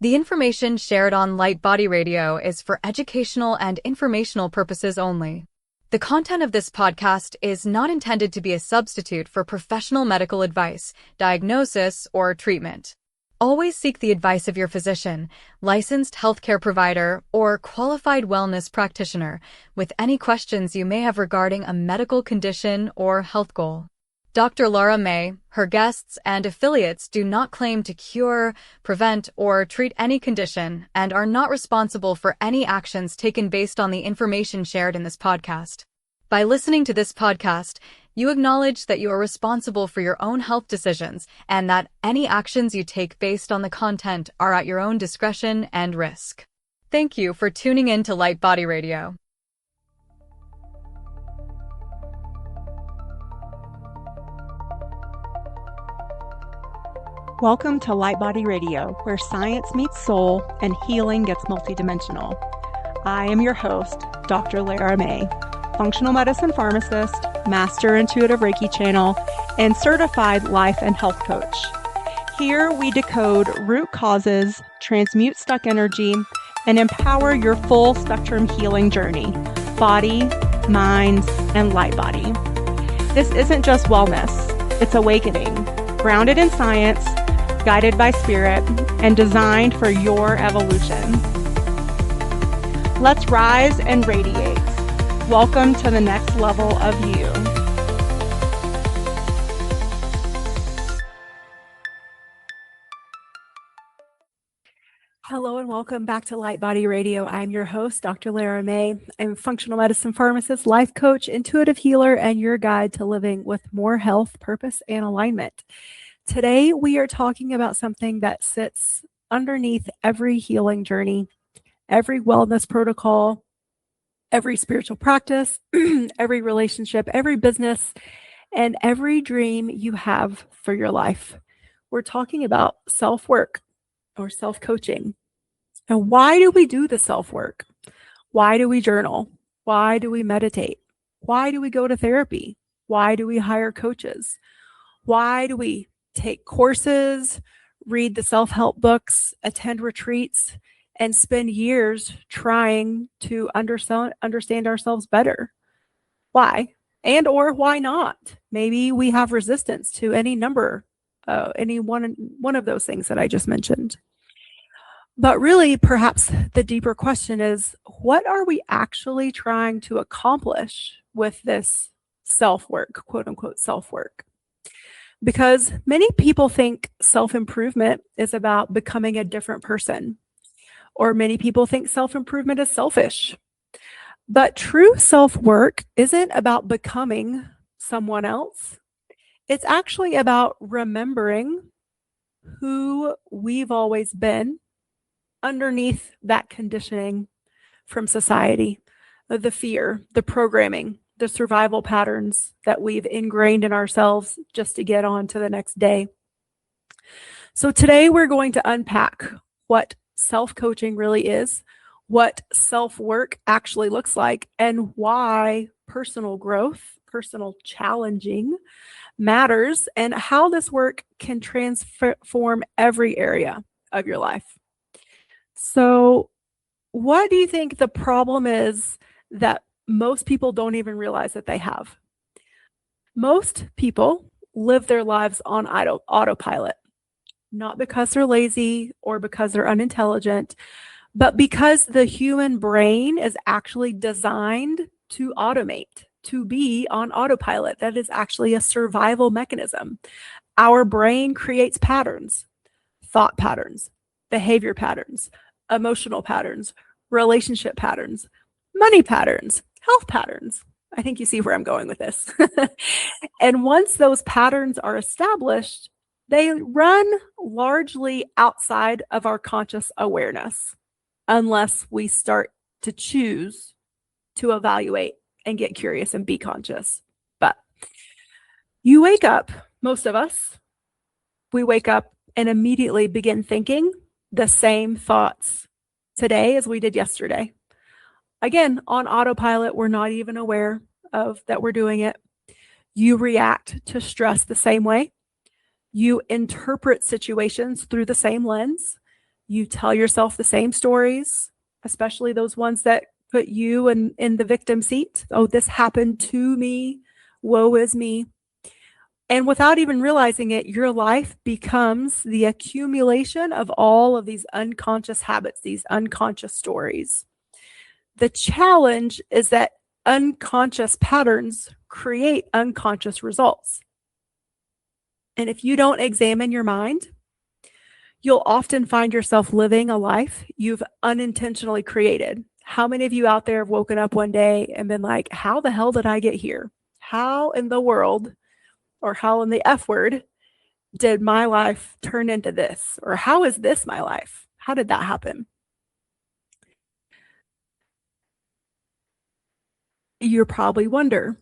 The information shared on Light Body Radio is for educational and informational purposes only. The content of this podcast is not intended to be a substitute for professional medical advice, diagnosis, or treatment. Always seek the advice of your physician, licensed healthcare provider, or qualified wellness practitioner with any questions you may have regarding a medical condition or health goal. Dr. Lara May, her guests, and affiliates do not claim to cure, prevent, or treat any condition and are not responsible for any actions taken based on the information shared in this podcast. By listening to this podcast, you acknowledge that you are responsible for your own health decisions and that any actions you take based on the content are at your own discretion and risk. Thank you for tuning in to Light Body Radio. Welcome to Light Body Radio, where science meets soul and healing gets multidimensional. I am your host, Dr. Lara May, functional medicine pharmacist, master intuitive Reiki channel, and certified life and health coach. Here we decode root causes, transmute stuck energy, and empower your full spectrum healing journey, body, mind, and light body. This isn't just wellness, it's awakening, grounded in science, guided by spirit, and designed for your evolution. Let's rise and radiate. Welcome to the next level of you. Hello and welcome back to Light Body Radio. I'm your host, Dr. Lara May. I'm a functional medicine pharmacist, life coach, intuitive healer, and your guide to living with more health, purpose, and alignment. Today, we are talking about something that sits underneath every healing journey, every wellness protocol, every spiritual practice, every relationship, every business, and every dream you have for your life. We're talking about self-work or self-coaching. And why do we do the self-work? Why do we journal? Why do we meditate? Why do we go to therapy? Why do we hire coaches? Why do we take courses, read the self-help books, attend retreats, and spend years trying to understand ourselves better? Why? And or why not? Maybe we have resistance to any one of those things that I just mentioned. But really, perhaps the deeper question is, what are we actually trying to accomplish with this self-work, quote unquote self-work? Because many people think self-improvement is about becoming a different person, or many people think self-improvement is selfish. But true self-work isn't about becoming someone else. It's actually about remembering who we've always been underneath that conditioning from society, the fear, the programming, the survival patterns that we've ingrained in ourselves just to get on to the next day. So today we're going to unpack what self-coaching really is, what self-work actually looks like, and why personal growth, personal challenging matters, and how this work can transform every area of your life. So what do you think the problem is that most people don't even realize that they have? Most people live their lives on autopilot, not because they're lazy or because they're unintelligent, but because the human brain is actually designed to automate, to be on autopilot. That is actually a survival mechanism. Our brain creates patterns, thought patterns, behavior patterns, emotional patterns, relationship patterns, money patterns, health patterns. I think you see where I'm going with this. And once those patterns are established, they run largely outside of our conscious awareness, unless we start to choose to evaluate and get curious and be conscious. But you wake up, most of us, we wake up and immediately begin thinking the same thoughts today as we did yesterday. Again, on autopilot, we're not even aware of that we're doing it. You react to stress the same way. You interpret situations through the same lens. You tell yourself the same stories, especially those ones that put you in the victim seat. Oh, this happened to me. Woe is me. And without even realizing it, your life becomes the accumulation of all of these unconscious habits, these unconscious stories. The challenge is that unconscious patterns create unconscious results. And if you don't examine your mind, you'll often find yourself living a life you've unintentionally created. How many of you out there have woken up one day and been like, how the hell did I get here? How in the world, or how in the F word, did my life turn into this? Or how is this my life? How did that happen? You probably wonder,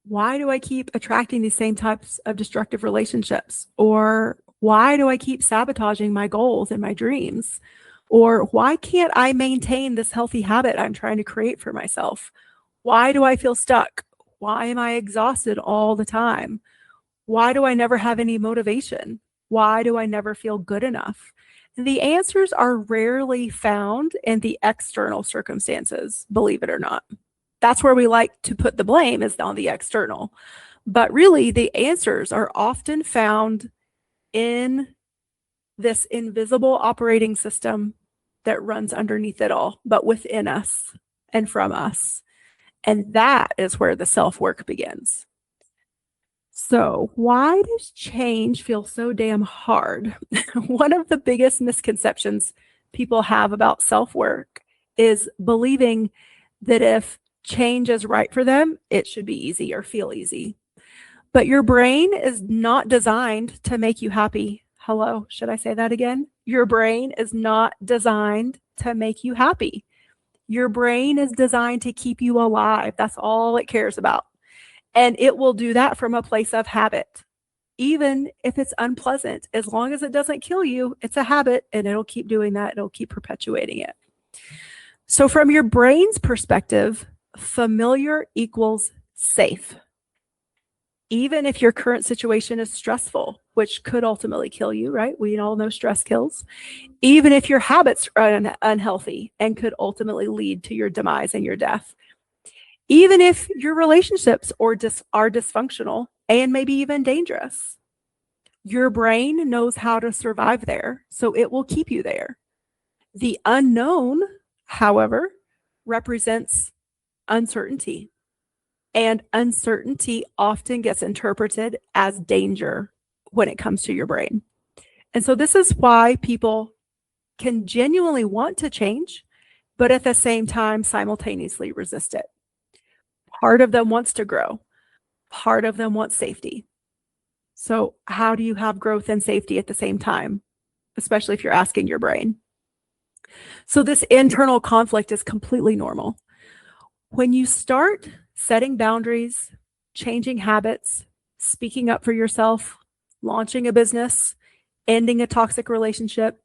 why do I keep attracting these same types of destructive relationships? Or why do I keep sabotaging my goals and my dreams? Or why can't I maintain this healthy habit I'm trying to create for myself? Why do I feel stuck? Why am I exhausted all the time? Why do I never have any motivation? Why do I never feel good enough? The answers are rarely found in the external circumstances, believe it or not. That's where we like to put the blame, is on the external. But really, the answers are often found in this invisible operating system that runs underneath it all, but within us and from us. And that is where the self-work begins. So, why does change feel so damn hard? One of the biggest misconceptions people have about self-work is believing that if change is right for them, it should be easy or feel easy. But your brain is not designed to make you happy. Hello, should I say that again? Your brain is not designed to make you happy. Your brain is designed to keep you alive. That's all it cares about. And it will do that from a place of habit. Even if it's unpleasant, as long as it doesn't kill you, it's a habit and it'll keep doing that. It'll keep perpetuating it. So from your brain's perspective, familiar equals safe. Even if your current situation is stressful, which could ultimately kill you, right? We all know stress kills. Even if your habits are unhealthy and could ultimately lead to your demise and your death. Even if your relationships are dysfunctional and maybe even dangerous, your brain knows how to survive there, so it will keep you there. The unknown, however, represents uncertainty. And uncertainty often gets interpreted as danger when it comes to your brain. And so this is why people can genuinely want to change, but at the same time simultaneously resist it. Part of them wants to grow. Part of them wants safety. So how do you have growth and safety at the same time, especially if you're asking your brain? So this internal conflict is completely normal. When you start setting boundaries, changing habits, speaking up for yourself, launching a business, ending a toxic relationship,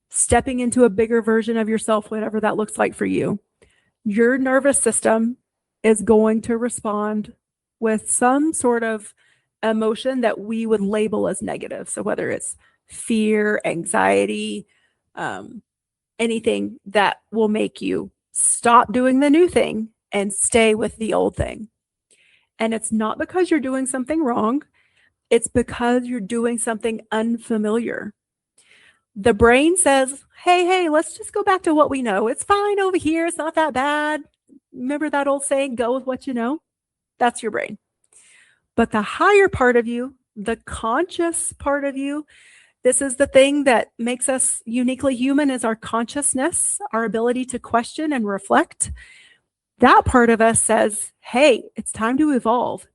stepping into a bigger version of yourself, whatever that looks like for you, your nervous system is going to respond with some sort of emotion that we would label as negative. So whether it's fear, anxiety, anything that will make you stop doing the new thing and stay with the old thing. And it's not because you're doing something wrong. It's because you're doing something unfamiliar. The brain says, hey, let's just go back to what we know. It's fine over here. It's not that bad. Remember that old saying, go with what you know? That's your brain. But the higher part of you, the conscious part of you, this is the thing that makes us uniquely human, is our consciousness, our ability to question and reflect. That part of us says, hey, it's time to evolve.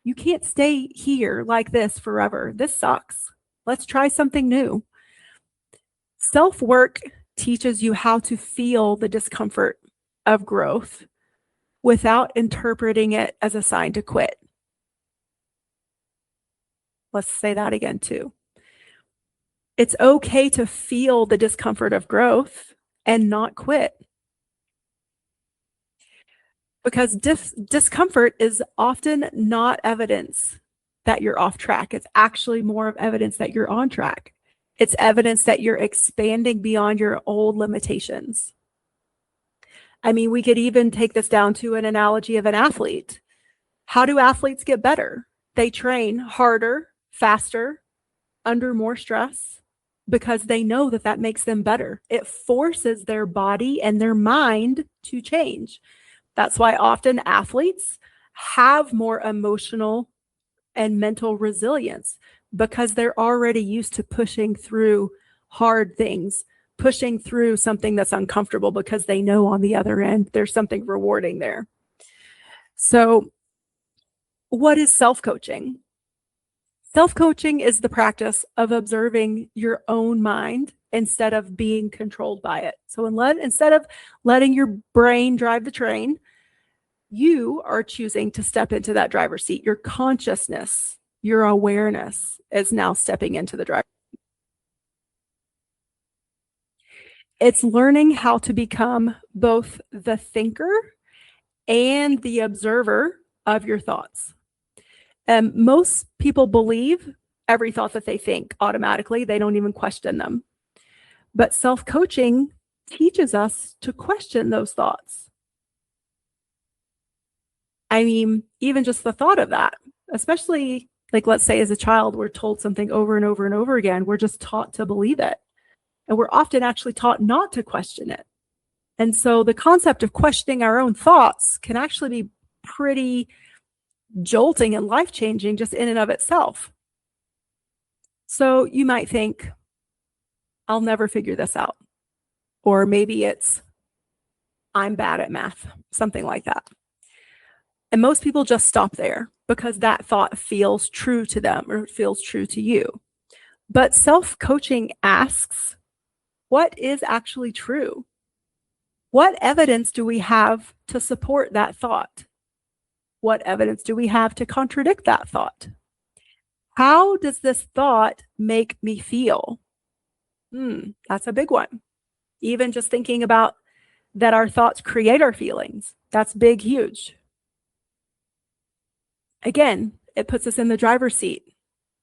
You can't stay here like this forever. This sucks. Let's try something new. Self-work teaches you how to feel the discomfort of growth without interpreting it as a sign to quit. Let's say that again too. It's okay to feel the discomfort of growth and not quit. Because discomfort is often not evidence that you're off track. It's actually more of evidence that you're on track. It's evidence that you're expanding beyond your old limitations. I mean, we could even take this down to an analogy of an athlete. How do athletes get better? They train harder, faster, under more stress, because they know that that makes them better. It forces their body and their mind to change. That's why often athletes have more emotional and mental resilience, because they're already used to pushing through hard things, pushing through something that's uncomfortable, because they know on the other end there's something rewarding there. So, what is self-coaching? Self-coaching is the practice of observing your own mind instead of being controlled by it. So instead of letting your brain drive the train, you are choosing to step into that driver's seat. Your consciousness, your awareness is now stepping into the driver's seat. It's learning how to become both the thinker and the observer of your thoughts. Most people believe every thought that they think automatically. They don't even question them. But self-coaching teaches us to question those thoughts. I mean, even just the thought of that, especially like, let's say as a child, we're told something over and over and over again. We're just taught to believe it. And we're often actually taught not to question it. And so the concept of questioning our own thoughts can actually be pretty jolting and life-changing just in and of itself. So you might think, I'll never figure this out. Or maybe it's, I'm bad at math, something like that. And most people just stop there because that thought feels true to them or feels true to you. But self-coaching asks, what is actually true? What evidence do we have to support that thought? What evidence do we have to contradict that thought? How does this thought make me feel? That's a big one. Even just thinking about that our thoughts create our feelings, that's big, huge. Again, it puts us in the driver's seat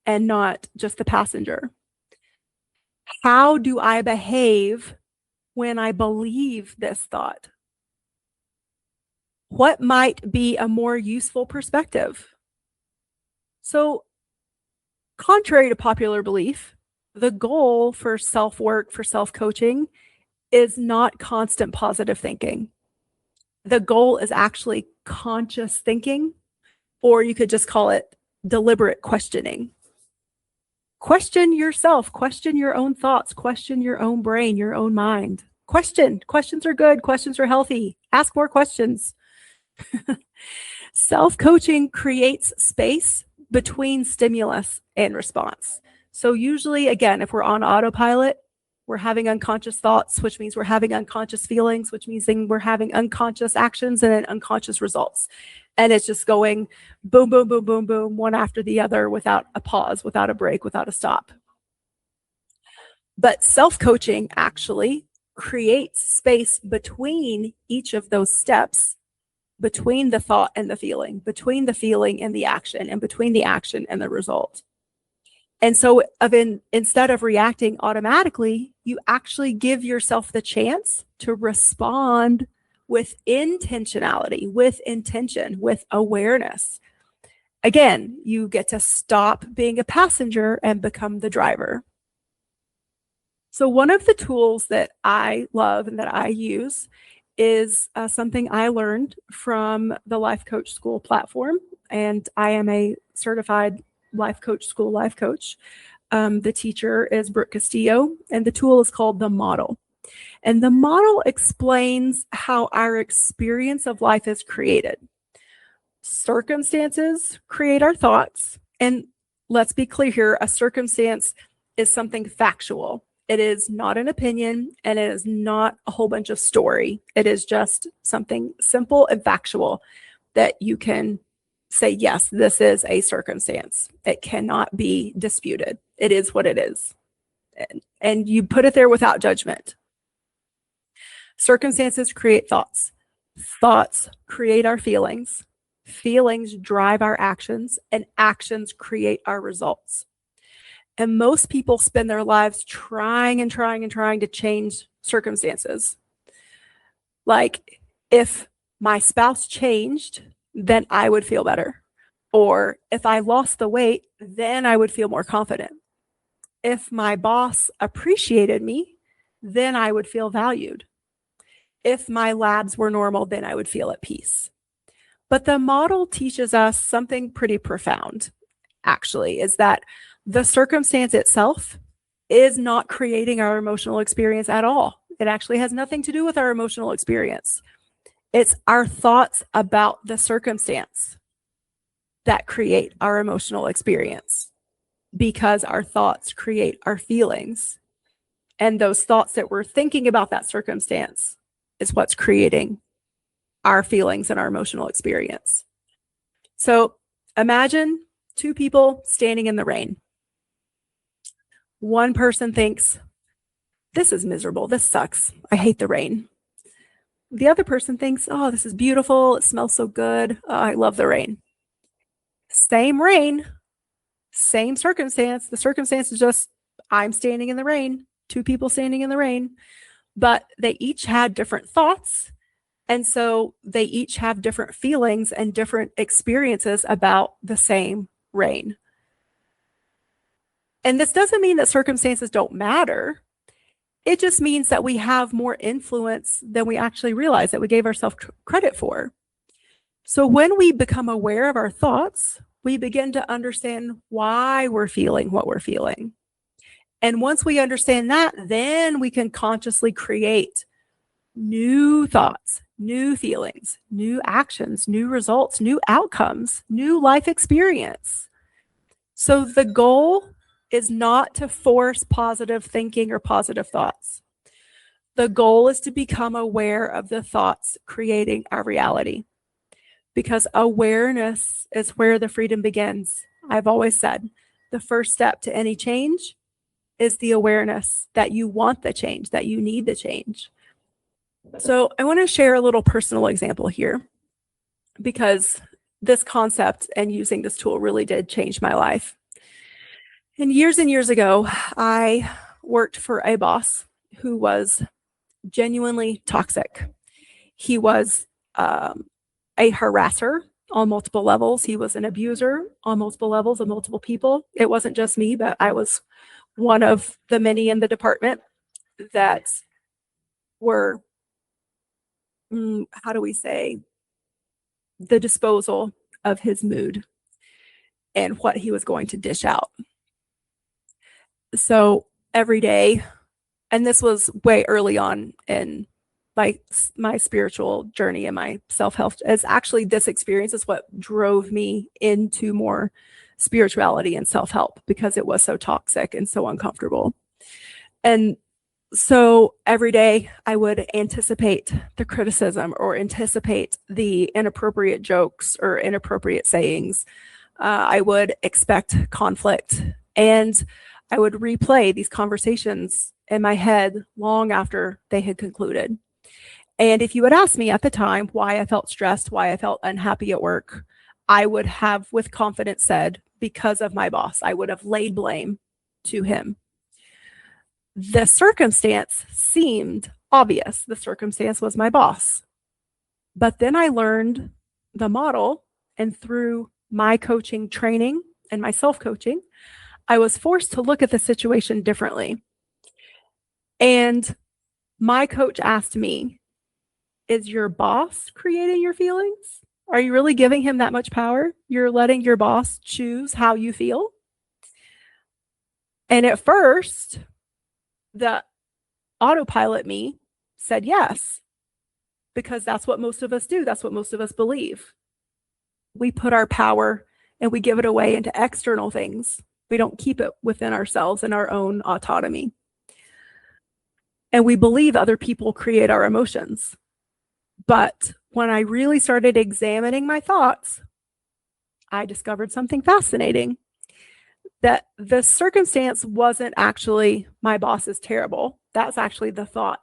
and not just the passenger. How do I behave when I believe this thought? What might be a more useful perspective? So, contrary to popular belief, the goal for self-work, for self-coaching, is not constant positive thinking. The goal is actually conscious thinking, or you could just call it deliberate questioning. Question yourself, question your own thoughts, question your own brain, your own mind. Questions are good, questions are healthy. Ask more questions. Self-coaching creates space between stimulus and response. So usually, again, if we're on autopilot, we're having unconscious thoughts, which means we're having unconscious feelings, which means we're having unconscious actions and then unconscious results. And it's just going boom, boom, boom, boom, boom, one after the other without a pause, without a break, without a stop. But self-coaching actually creates space between each of those steps, between the thought and the feeling, between the feeling and the action, and between the action and the result. And so instead of reacting automatically, you actually give yourself the chance to respond with intentionality, with intention, with awareness. Again, you get to stop being a passenger and become the driver. So one of the tools that I love and that I use is something I learned from the Life Coach School platform. And I am a certified life coach school life coach. The teacher is Brooke Castillo, and the tool is called the model. And the model explains how our experience of life is created. Circumstances create our thoughts. And let's be clear here, a circumstance is something factual. It is not an opinion, and it is not a whole bunch of story. It is just something simple and factual that you can say, yes, this is a circumstance. It cannot be disputed. It is what it is. And you put it there without judgment. Circumstances create thoughts. Thoughts create our feelings. Feelings drive our actions, and actions create our results. And most people spend their lives trying and trying and trying to change circumstances. Like, if my spouse changed, then I would feel better. Or if I lost the weight, then I would feel more confident. If my boss appreciated me, then I would feel valued. If my labs were normal, then I would feel at peace. But the model teaches us something pretty profound, actually, is that the circumstance itself is not creating our emotional experience at all. It actually has nothing to do with our emotional experience. It's our thoughts about the circumstance that create our emotional experience, because our thoughts create our feelings. And those thoughts that we're thinking about that circumstance is what's creating our feelings and our emotional experience. So imagine two people standing in the rain. One person thinks, this is miserable. This sucks. I hate the rain. The other person thinks, oh, this is beautiful. It smells so good. Oh, I love the rain. Same rain, same circumstance. The circumstance is just, I'm standing in the rain, two people standing in the rain, but they each had different thoughts. And so they each have different feelings and different experiences about the same rain. And this doesn't mean that circumstances don't matter. It just means that we have more influence than we actually realize, that we gave ourselves credit for. So when we become aware of our thoughts, we begin to understand why we're feeling what we're feeling. And once we understand that, then we can consciously create new thoughts, new feelings, new actions, new results, new outcomes, new life experience. So the goal is not to force positive thinking or positive thoughts. The goal is to become aware of the thoughts creating our reality, because awareness is where the freedom begins. I've always said the first step to any change is the awareness that you want the change, that you need the change. So I want to share a little personal example here, because this concept and using this tool really did change my life. And years ago, I worked for a boss who was genuinely toxic. He was a harasser on multiple levels. He was an abuser on multiple levels of multiple people. It wasn't just me, but I was one of the many in the department that were, how do we say, the disposal of his mood and what he was going to dish out. So every day, and this was way early on in my spiritual journey and my self-help, is actually this experience is what drove me into more spirituality and self-help, because it was so toxic and so uncomfortable. And so every day I would anticipate the criticism or anticipate the inappropriate jokes or inappropriate sayings. I would expect conflict, and I would replay these conversations in my head long after they had concluded. And if you had asked me at the time why I felt stressed, why I felt unhappy at work, I would have with confidence said, because of my boss. I would have laid blame to him. The circumstance seemed obvious. The circumstance was my boss. But then I learned the model, and through my coaching training and my self-coaching, I was forced to look at the situation differently. And my coach asked me, is your boss creating your feelings? Are you really giving him that much power? You're letting your boss choose how you feel? And at first, the autopilot me said yes, because that's what most of us do. That's what most of us believe. We put our power and we give it away into external things. We don't keep it within ourselves and our own autonomy. And we believe other people create our emotions. But when I really started examining my thoughts, I discovered something fascinating. That the circumstance wasn't actually my boss is terrible. That's actually the thought.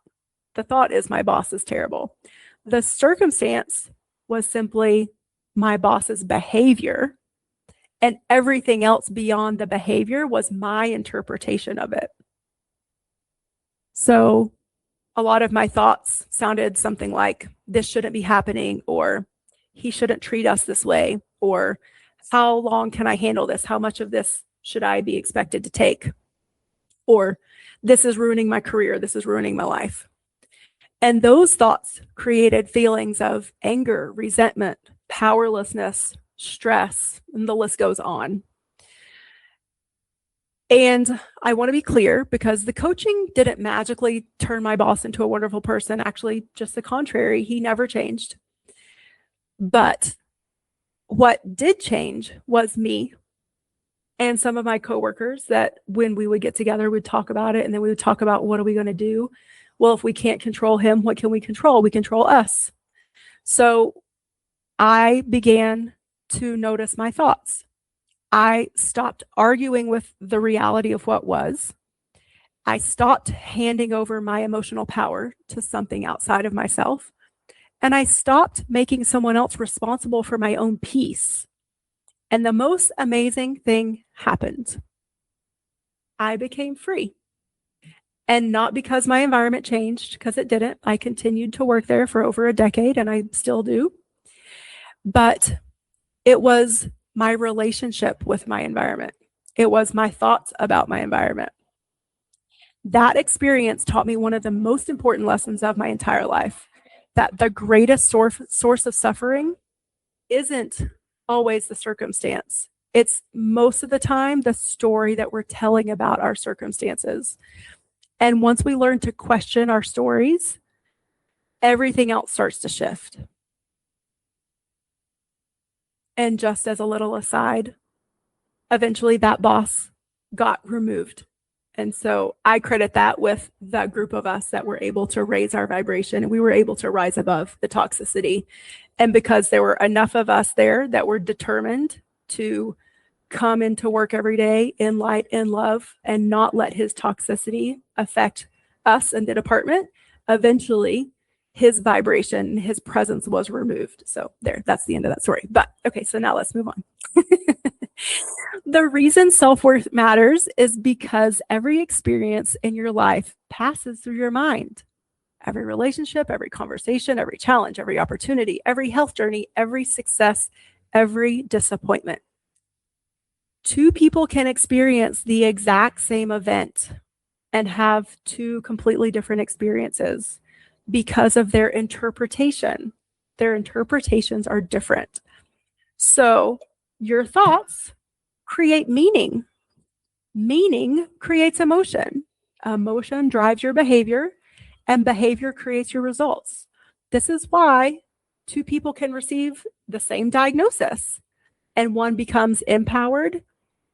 The thought is my boss is terrible. The circumstance was simply my boss's behavior And everything else beyond the behavior was my interpretation of it. So a lot of my thoughts sounded something like, this shouldn't be happening, or he shouldn't treat us this way, or how long can I handle this? How much of this should I be expected to take? Or this is ruining my career. This is ruining my life. And those thoughts created feelings of anger, resentment, powerlessness, stress, and the list goes on. And I want to be clear, because the coaching didn't magically turn my boss into a wonderful person. Actually, just the contrary. He never changed. But what did change was me and some of my coworkers, that when we would get together, we'd talk about it, and then we would talk about, what are we going to do? Well, if we can't control him, what can we control? We control us. So I began to notice my thoughts. I stopped arguing with the reality of what was. I stopped handing over my emotional power to something outside of myself. And I stopped making someone else responsible for my own peace. And the most amazing thing happened. I became free. And not because my environment changed, because it didn't. I continued to work there for over a decade, and I still do. But it was my relationship with my environment. It was my thoughts about my environment. That experience taught me one of the most important lessons of my entire life, that the greatest source of suffering isn't always the circumstance. It's most of the time the story that we're telling about our circumstances. And once we learn to question our stories, everything else starts to shift. And just as a little aside, eventually that boss got removed. And so I credit that with the group of us that were able to raise our vibration, and we were able to rise above the toxicity. And because there were enough of us there that were determined to come into work every day in light and love and not let his toxicity affect us and the department, eventually his vibration, his presence was removed. So there, that's the end of that story. But okay, so now let's move on. The reason self-worth matters is because every experience in your life passes through your mind. Every relationship, every conversation, every challenge, every opportunity, every health journey, every success, every disappointment. Two people can experience the exact same event and have two completely different experiences because of their interpretation. Their interpretations are different. So your thoughts create meaning. Meaning creates emotion. Emotion drives your behavior, and behavior creates your results. This is why two people can receive the same diagnosis, and one becomes empowered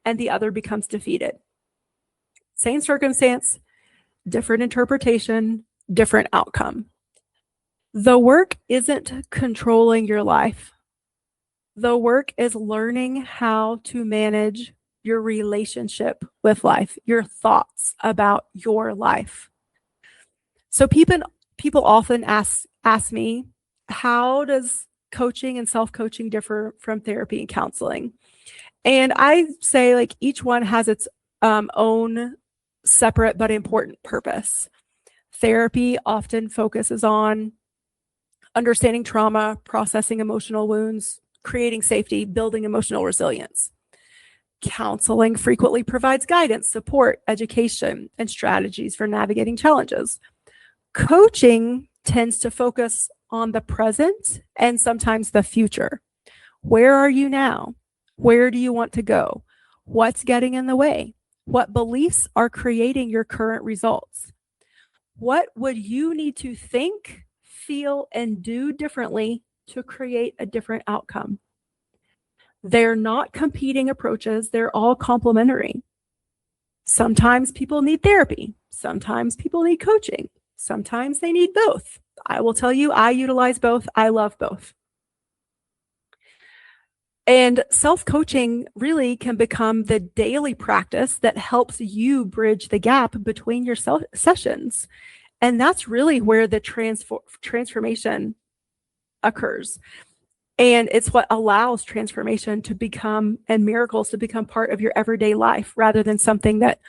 and the other becomes defeated. Same circumstance, different interpretation, different outcome. The work isn't controlling your life. The work is learning how to manage your relationship with life, your thoughts about your life. So people often ask me, how does coaching and self-coaching differ from therapy and counseling? And I say, like, each one has its own separate but important purpose. Therapy often focuses on understanding trauma, processing emotional wounds, creating safety, building emotional resilience. Counseling frequently provides guidance, support, education, and strategies for navigating challenges. Coaching tends to focus on the present and sometimes the future. Where are you now? Where do you want to go? What's getting in the way? What beliefs are creating your current results? What would you need to think, feel, and do differently to create a different outcome? They're not competing approaches. They're all complementary. Sometimes people need therapy. Sometimes people need coaching. Sometimes they need both. I will tell you, I utilize both. I love both. And self-coaching really can become the daily practice that helps you bridge the gap between your sessions. And that's really where the transformation occurs. And it's what allows transformation to become, and miracles to become, part of your everyday life, rather than something that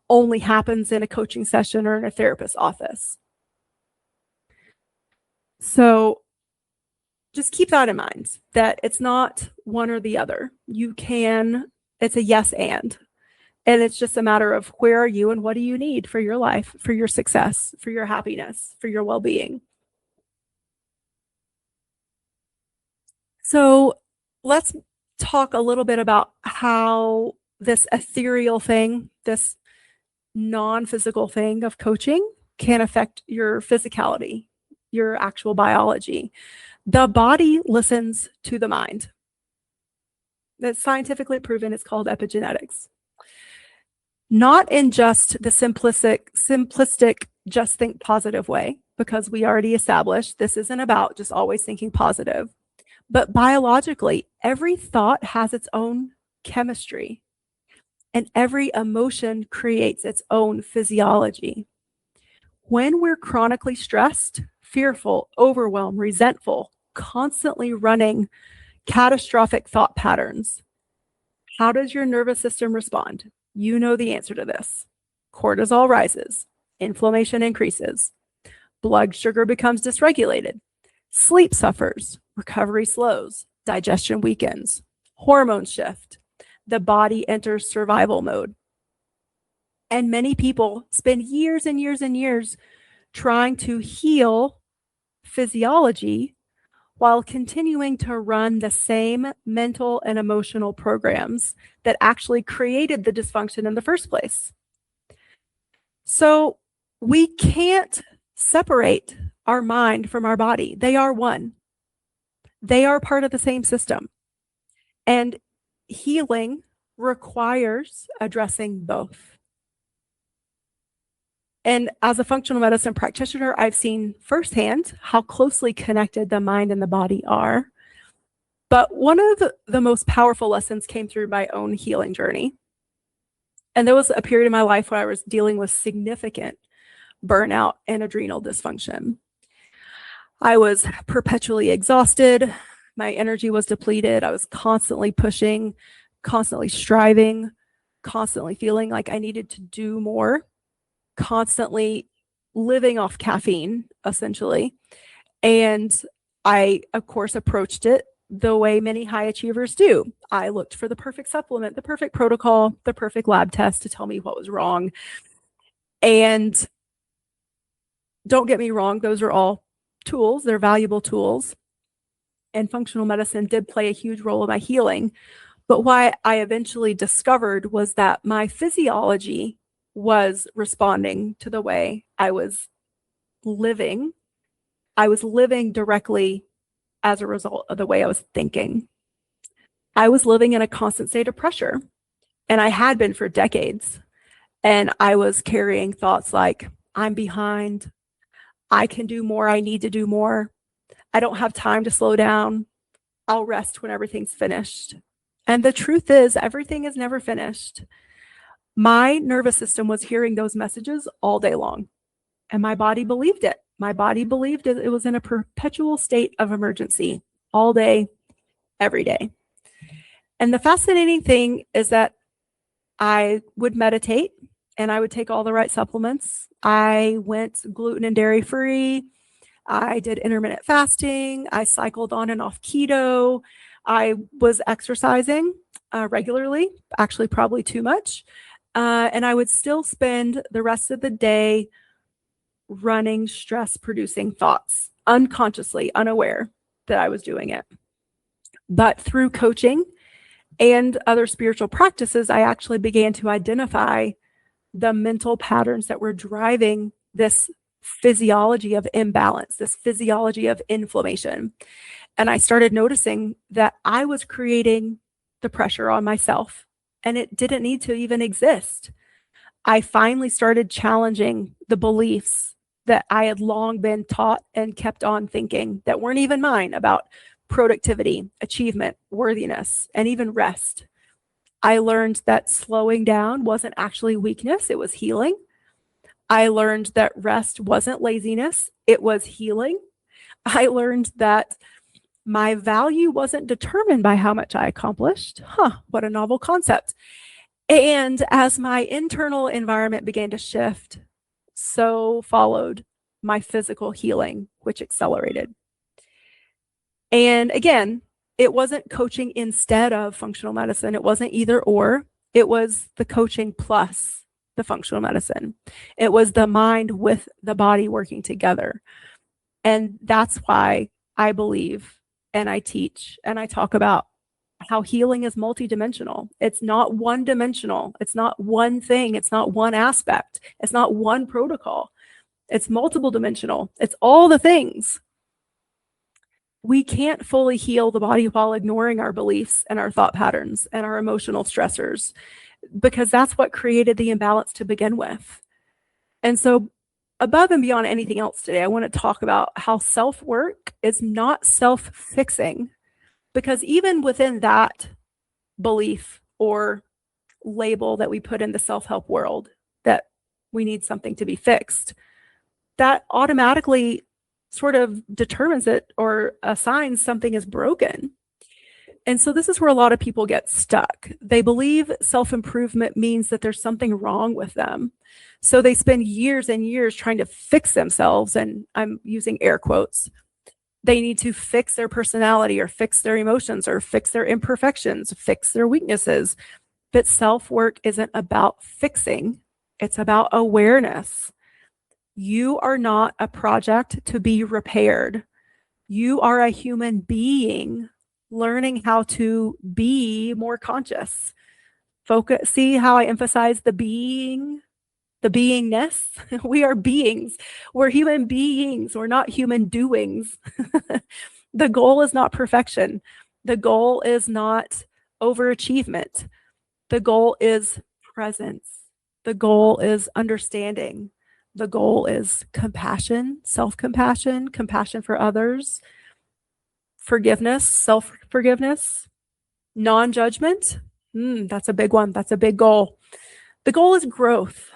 only happens in a coaching session or in a therapist's office. So just keep that in mind, that it's not one or the other. It's a yes and it's just a matter of where are you and what do you need for your life, for your success, for your happiness, for your well-being. So let's talk a little bit about how this ethereal thing, this non-physical thing of coaching, can affect your physicality, your actual biology. The body listens to the mind. That's scientifically proven. It's called epigenetics. Not in just the simplistic, just think positive way, because we already established this isn't about just always thinking positive. But biologically, every thought has its own chemistry, and every emotion creates its own physiology. When we're chronically stressed, fearful, overwhelmed, resentful, constantly running catastrophic thought patterns, how does your nervous system respond? You know the answer to this. Cortisol rises, inflammation increases, blood sugar becomes dysregulated, sleep suffers, recovery slows, digestion weakens, hormones shift, the body enters survival mode. And many people spend years and years and years trying to heal physiology while continuing to run the same mental and emotional programs that actually created the dysfunction in the first place. So we can't separate our mind from our body. They are one. They are part of the same system. And healing requires addressing both. And as a functional medicine practitioner, I've seen firsthand how closely connected the mind and the body are. But one of the most powerful lessons came through my own healing journey. And there was a period in my life where I was dealing with significant burnout and adrenal dysfunction. I was perpetually exhausted. My energy was depleted. I was constantly pushing, constantly striving, constantly feeling like I needed to do more, constantly living off caffeine, essentially. And I, of course, approached it the way many high achievers do. I looked for the perfect supplement, the perfect protocol, the perfect lab test to tell me what was wrong. And don't get me wrong, those are all tools. They're valuable tools. And functional medicine did play a huge role in my healing. But what I eventually discovered was that my physiology was responding to the way I was living. I was living directly as a result of the way I was thinking. I was living in a constant state of pressure, and I had been for decades. And I was carrying thoughts like, I'm behind, I can do more, I need to do more, I don't have time to slow down, I'll rest when everything's finished. And the truth is, everything is never finished. My nervous system was hearing those messages all day long, and my body believed it. My body believed it was in a perpetual state of emergency all day, every day. And the fascinating thing is that I would meditate and I would take all the right supplements. I went gluten and dairy free. I did intermittent fasting. I cycled on and off keto. I was exercising regularly, actually probably too much. And I would still spend the rest of the day running stress-producing thoughts, unconsciously, unaware that I was doing it. But through coaching and other spiritual practices, I actually began to identify the mental patterns that were driving this physiology of imbalance, this physiology of inflammation. And I started noticing that I was creating the pressure on myself, and it didn't need to even exist. I finally started challenging the beliefs that I had long been taught and kept on thinking that weren't even mine about productivity, achievement, worthiness, and even rest. I learned that slowing down wasn't actually weakness, it was healing. I learned that rest wasn't laziness, it was healing. I learned that My value wasn't determined by how much I accomplished. What a novel concept. And as my internal environment began to shift, so followed my physical healing, which accelerated. And again, it wasn't coaching instead of functional medicine. It wasn't either or. It was the coaching plus the functional medicine. It was the mind with the body working together. And that's why I believe and I teach and I talk about how healing is multidimensional. It's not one dimensional. It's not one thing. It's not one aspect. It's not one protocol. It's multiple dimensional. It's all the things. We can't fully heal the body while ignoring our beliefs and our thought patterns and our emotional stressors, because that's what created the imbalance to begin with. And so above and beyond anything else today, I want to talk about how self-work is not self-fixing, because even within that belief or label that we put in the self-help world, that we need something to be fixed, that automatically sort of determines it or assigns something is broken. And so this is where a lot of people get stuck. They believe self-improvement means that there's something wrong with them. So they spend years and years trying to fix themselves, and I'm using air quotes. They need to fix their personality or fix their emotions or fix their imperfections, fix their weaknesses. But self-work isn't about fixing. It's about awareness. You are not a project to be repaired. You are a human being learning how to be more conscious. Focus. See how I emphasize the being, the beingness? We are beings. We're human beings. We're not human doings. The goal is not perfection. The goal is not overachievement. The goal is presence. The goal is understanding. The goal is compassion, self-compassion, compassion for others, forgiveness, self-forgiveness, non-judgment. That's a big one. That's a big goal. The goal is growth.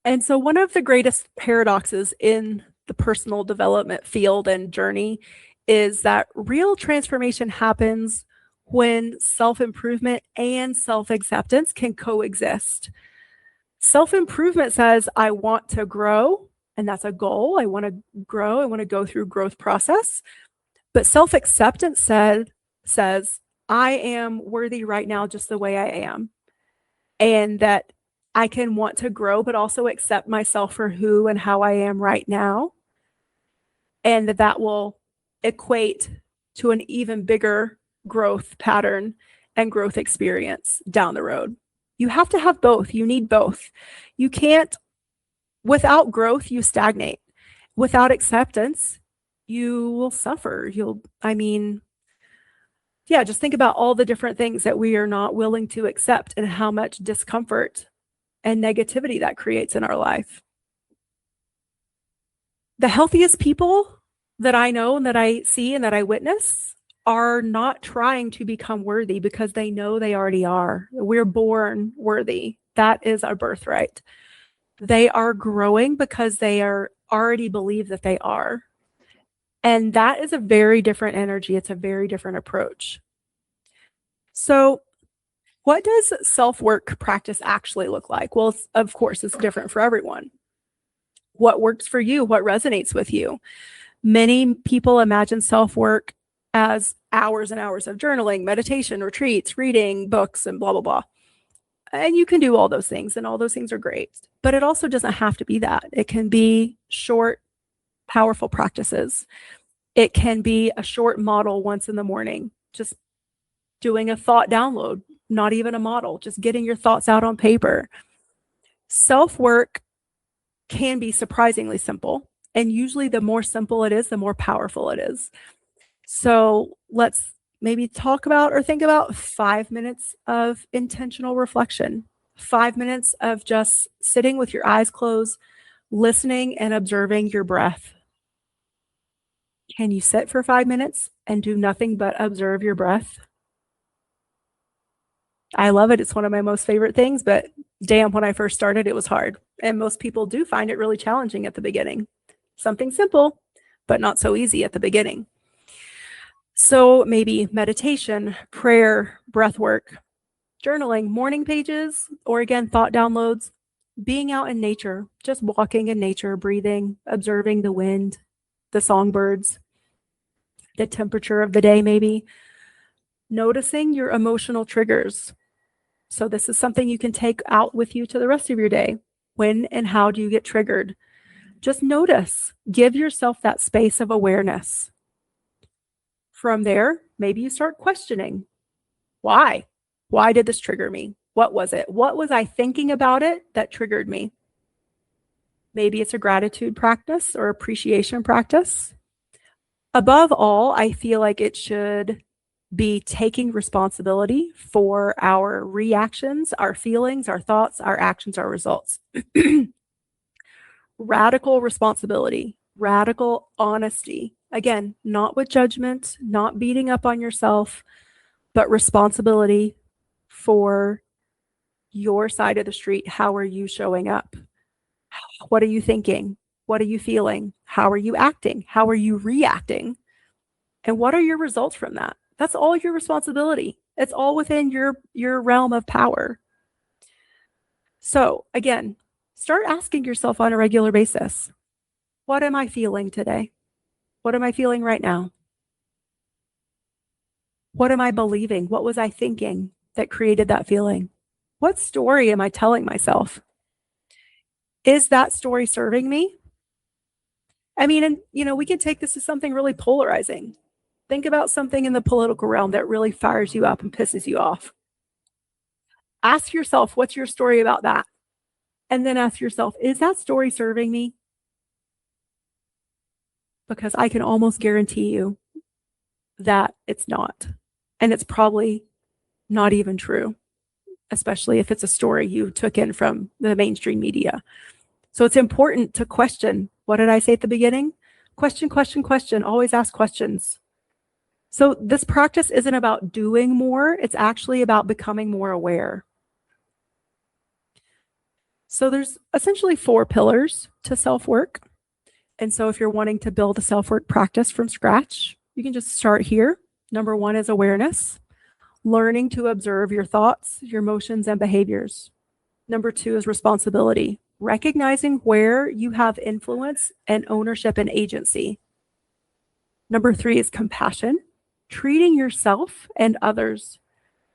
And so one of the greatest paradoxes in the personal development field and journey is that real transformation happens when self-improvement and self-acceptance can coexist. Self-improvement says, I want to grow, and that's a goal. I want to grow. I want to go through growth process. But self-acceptance says, I am worthy right now just the way I am. And that I can want to grow, but also accept myself for who and how I am right now. And that will equate to an even bigger growth pattern and growth experience down the road. You have to have both. You need both. You can't, without growth, you stagnate. Without acceptance, you will suffer. Just think about all the different things that we are not willing to accept and how much discomfort and negativity that creates in our life. The healthiest people that I know and that I see and that I witness are not trying to become worthy because they know they already are. We're born worthy. That is our birthright. They are growing because they are already believe that they are. And that is a very different energy. It's a very different approach. So what does self-work practice actually look like? Well, of course, it's different for everyone. What works for you? What resonates with you? Many people imagine self-work as hours and hours of journaling, meditation, retreats, reading books, and blah, blah, blah. And you can do all those things, and all those things are great. But it also doesn't have to be that. It can be short, powerful practices. It can be a short model once in the morning, just doing a thought download, not even a model, just getting your thoughts out on paper. Self-work can be surprisingly simple. And usually the more simple it is, the more powerful it is. So let's maybe talk about or think about 5 minutes of intentional reflection, 5 minutes of just sitting with your eyes closed, listening and observing your breath. Can you sit for 5 minutes and do nothing but observe your breath? I love it. It's one of my most favorite things, but damn, when I first started, it was hard. And most people do find it really challenging at the beginning. Something simple, but not so easy at the beginning. So maybe meditation, prayer, breath work, journaling, morning pages, or again, thought downloads, being out in nature, just walking in nature, breathing, observing the wind, the songbirds, the temperature of the day, maybe noticing your emotional triggers. So this is something you can take out with you to the rest of your day. When and how do you get triggered? Just notice, give yourself that space of awareness. From there, maybe you start questioning, why? Why did this trigger me? What was it? What was I thinking about it that triggered me? Maybe it's a gratitude practice or appreciation practice. Above all, I feel like it should be taking responsibility for our reactions, our feelings, our thoughts, our actions, our results. Radical responsibility, radical honesty. Again, not with judgment, not beating up on yourself, but responsibility for your side of the street. How are you showing up? What are you thinking? What are you feeling? How are you acting? How are you reacting? And what are your results from that? That's all your responsibility. It's all within your realm of power. So again, start asking yourself on a regular basis, what am I feeling today? What am I feeling right now? What am I believing? What was I thinking that created that feeling? What story am I telling myself? Is that story serving me? I mean, and we can take this as something really polarizing. Think about something in the political realm that really fires you up and pisses you off. Ask yourself, what's your story about that? And then ask yourself, is that story serving me? Because I can almost guarantee you that it's not. And it's probably not even true, especially if it's a story you took in from the mainstream media. So it's important to question. What did I say at the beginning? Question, question, question. Always ask questions. So this practice isn't about doing more. It's actually about becoming more aware. So there's essentially 4 pillars to self-work. And so if you're wanting to build a self-work practice from scratch, you can just start here. Number 1 is awareness, learning to observe your thoughts, your emotions, and behaviors. Number 2 is responsibility, recognizing where you have influence and ownership and agency. Number 3 is compassion, treating yourself and others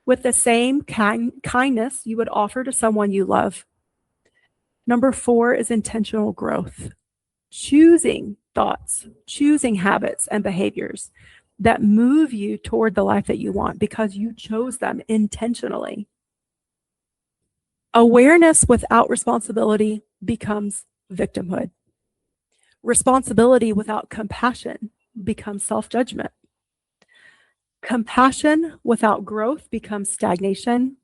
with the same kindness you would offer to someone you love. Number 4 is intentional growth, choosing thoughts, choosing habits and behaviors that move you toward the life that you want because you chose them intentionally. Awareness without responsibility becomes victimhood. Responsibility without compassion becomes self-judgment. Compassion without growth becomes stagnation.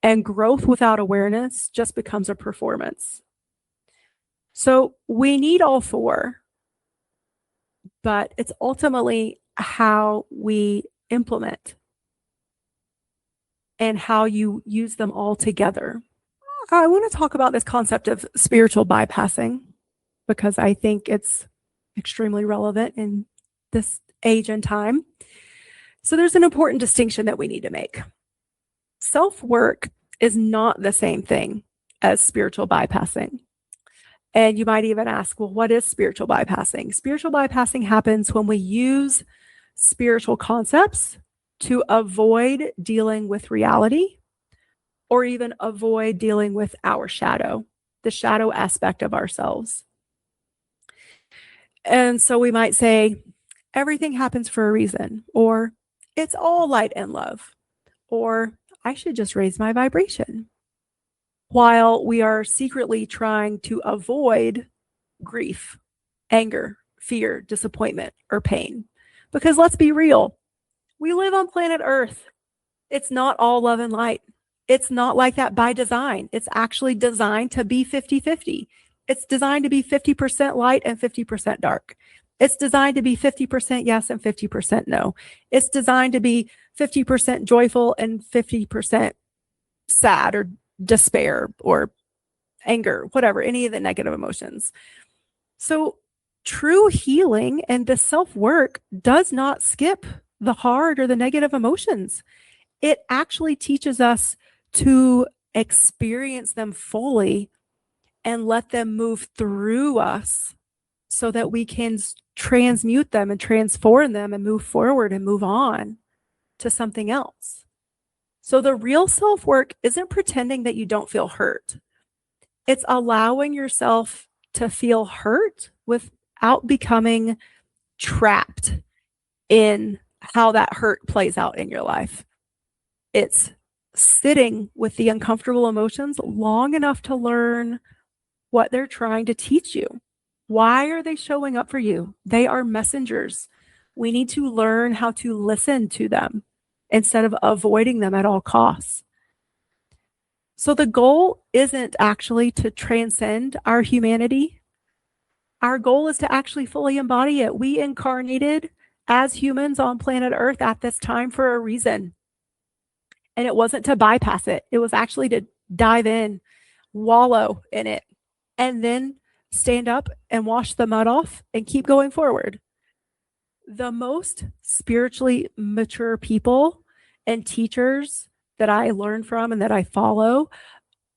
And growth without awareness just becomes a performance. So we need all 4, but it's ultimately how we implement and how you use them all together. I want to talk about this concept of spiritual bypassing because I think it's extremely relevant in this age and time. So there's an important distinction that we need to make. Self-work is not the same thing as spiritual bypassing. And you might even ask, well, what is spiritual bypassing? Spiritual bypassing happens when we use spiritual concepts to avoid dealing with reality or even avoid dealing with our shadow, the shadow aspect of ourselves. And so we might say, everything happens for a reason, or it's all light and love, or I should just raise my vibration, while we are secretly trying to avoid grief, anger, fear, disappointment, or pain. Because let's be real, we live on planet Earth. It's not all love and light. It's not like that by design. It's actually designed to be 50-50. It's designed to be 50% light and 50% dark. It's designed to be 50% yes and 50% no. It's designed to be 50% joyful and 50% sad or despair or anger, whatever, any of the negative emotions. So true healing and the self-work does not skip the hard or the negative emotions. It actually teaches us to experience them fully and let them move through us so that we can transmute them and transform them and move forward and move on to something else. So the real self-work isn't pretending that you don't feel hurt. It's allowing yourself to feel hurt without becoming trapped in how that hurt plays out in your life. It's sitting with the uncomfortable emotions long enough to learn what they're trying to teach you. Why are they showing up for you? They are messengers. We need to learn how to listen to them instead of avoiding them at all costs. So the goal isn't actually to transcend our humanity. Our goal is to actually fully embody it. We incarnated as humans on planet Earth at this time for a reason. And it wasn't to bypass it. It was actually to dive in, wallow in it, and then stand up and wash the mud off and keep going forward. The most spiritually mature people and teachers that I learn from and that I follow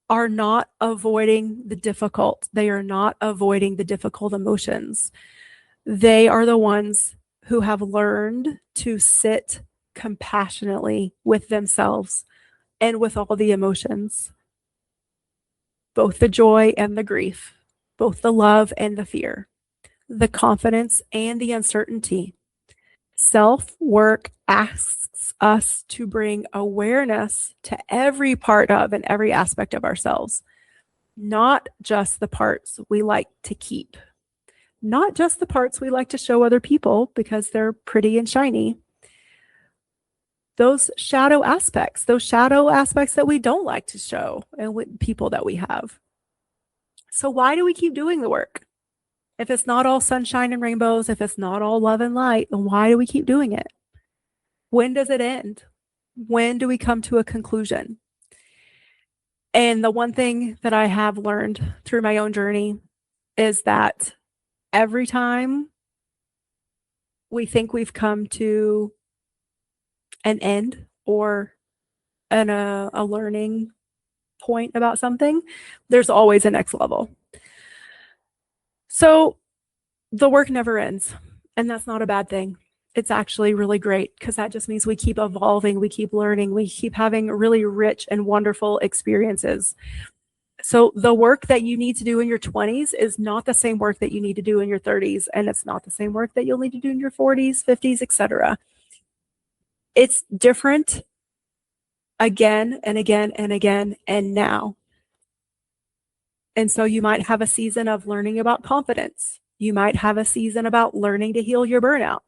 are not avoiding the difficult. They are not avoiding the difficult emotions. They are the ones who have learned to sit compassionately with themselves and with all the emotions, both the joy and the grief, both the love and the fear, the confidence and the uncertainty. Self-work asks us to bring awareness to every part of and every aspect of ourselves, not just the parts we like to keep, not just the parts we like to show other people because they're pretty and shiny. Those shadow aspects that we don't like to show and with people that we have. So why do we keep doing the work? If it's not all sunshine and rainbows, if it's not all love and light, then why do we keep doing it? When does it end? When do we come to a conclusion? And the one thing that I have learned through my own journey is that every time we think we've come to an end or a learning point about something, there's always a next level. So the work never ends, and that's not a bad thing. It's actually really great because that just means we keep evolving, we keep learning, we keep having really rich and wonderful experiences. So the work that you need to do in your 20s is not the same work that you need to do in your 30s, and it's not the same work that you'll need to do in your 40s, 50s, etc. It's different again and again and again and now. And so you might have a season of learning about confidence. You might have a season about learning to heal your burnout.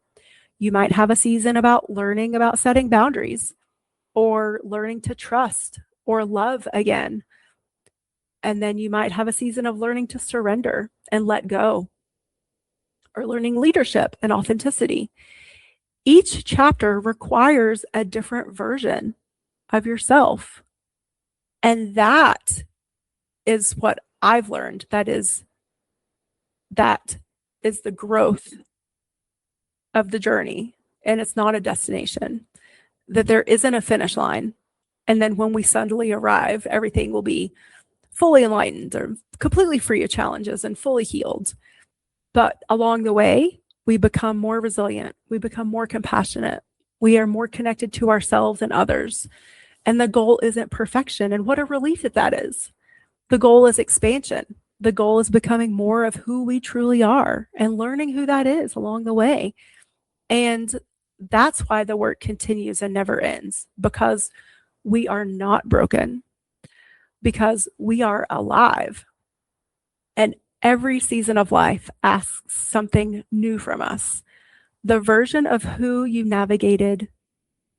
You might have a season about learning about setting boundaries or learning to trust or love again. And then you might have a season of learning to surrender and let go or learning leadership and authenticity. Each chapter requires a different version of yourself. And that is what I've learned. That is the growth of the journey. And it's not a destination, that there isn't a finish line. And then when we suddenly arrive, everything will be fully enlightened or completely free of challenges and fully healed. But along the way, we become more resilient. We become more compassionate. We are more connected to ourselves and others. And the goal isn't perfection. And what a relief that is. The goal is expansion. The goal is becoming more of who we truly are and learning who that is along the way. And that's why the work continues and never ends, because we are not broken, because we are alive. And every season of life asks something new from us. The version of who you navigated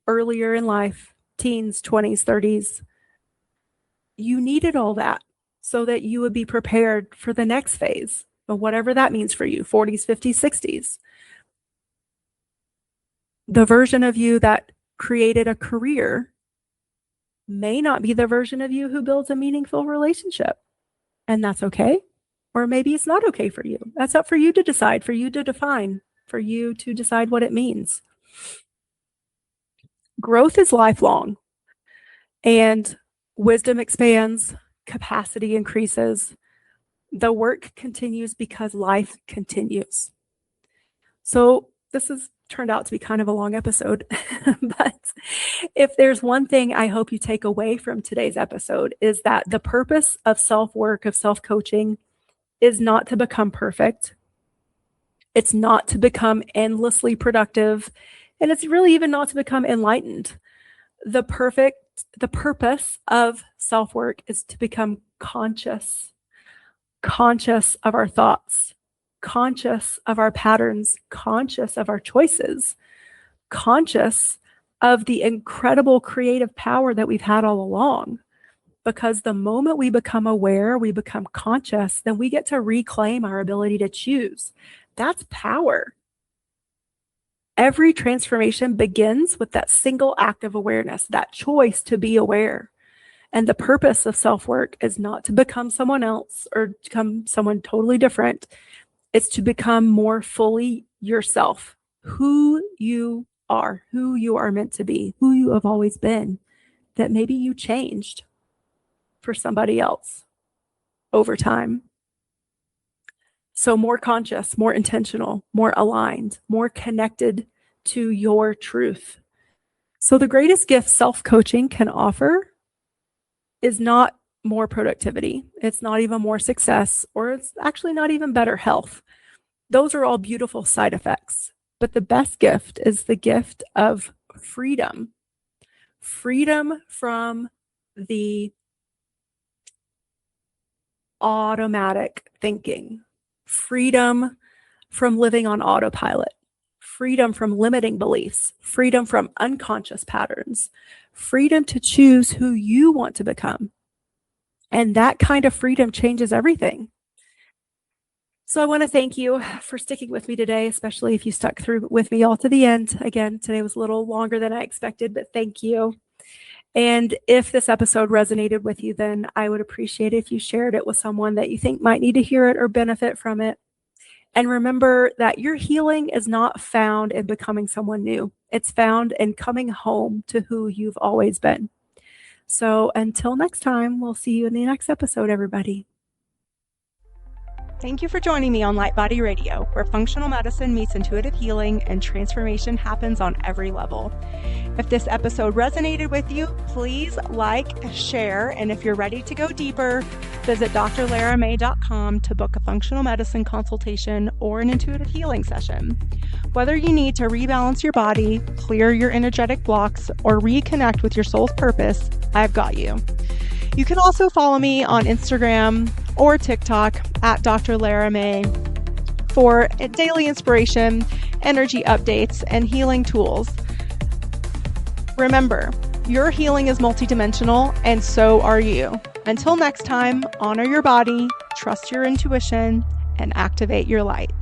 earlier in life, teens, 20s, 30s, you needed all that so that you would be prepared for the next phase, or whatever that means for you, 40s, 50s, 60s. The version of you that created a career may not be the version of you who builds a meaningful relationship. And that's okay. Or maybe it's not okay for you. That's up for you to decide, for you to define, for you to decide what it means. Growth is lifelong, and wisdom expands, capacity increases. The work continues because life continues. So this has turned out to be kind of a long episode, but if there's one thing I hope you take away from today's episode is that the purpose of self-work, of self-coaching, is not to become perfect. It's not to become endlessly productive, and it's really even not to become enlightened. The purpose of self-work is to become conscious of our thoughts, conscious of our patterns, conscious of our choices, conscious of the incredible creative power that we've had all along. Because the moment we become aware, we become conscious, then we get to reclaim our ability to choose. That's power. Every transformation begins with that single act of awareness, that choice to be aware. And the purpose of self-work is not to become someone else or become someone totally different. It's to become more fully yourself, who you are meant to be, who you have always been, that maybe you changed for somebody else over time. So more conscious, more intentional, more aligned, more connected to your truth. So the greatest gift self-coaching can offer is not more productivity. It's not even more success, or it's actually not even better health. Those are all beautiful side effects. But the best gift is the gift of freedom. Freedom from the automatic thinking. Freedom from living on autopilot. Freedom from limiting beliefs. Freedom from unconscious patterns. Freedom to choose who you want to become. And that kind of freedom changes everything. So I want to thank you for sticking with me today, especially if you stuck through with me all to the end. Again, today was a little longer than I expected, but thank you. And if this episode resonated with you, then I would appreciate it if you shared it with someone that you think might need to hear it or benefit from it. And remember that your healing is not found in becoming someone new. It's found in coming home to who you've always been. So until next time, we'll see you in the next episode, everybody. Thank you for joining me on Light Body Radio, where functional medicine meets intuitive healing and transformation happens on every level. If this episode resonated with you, please like, share, and if you're ready to go deeper, visit drlaramay.com to book a functional medicine consultation or an intuitive healing session. Whether you need to rebalance your body, clear your energetic blocks, or reconnect with your soul's purpose, I've got you. You can also follow me on Instagram or TikTok at Dr. Lara May for daily inspiration, energy updates, and healing tools. Remember, your healing is multidimensional, and so are you. Until next time, honor your body, trust your intuition, and activate your light.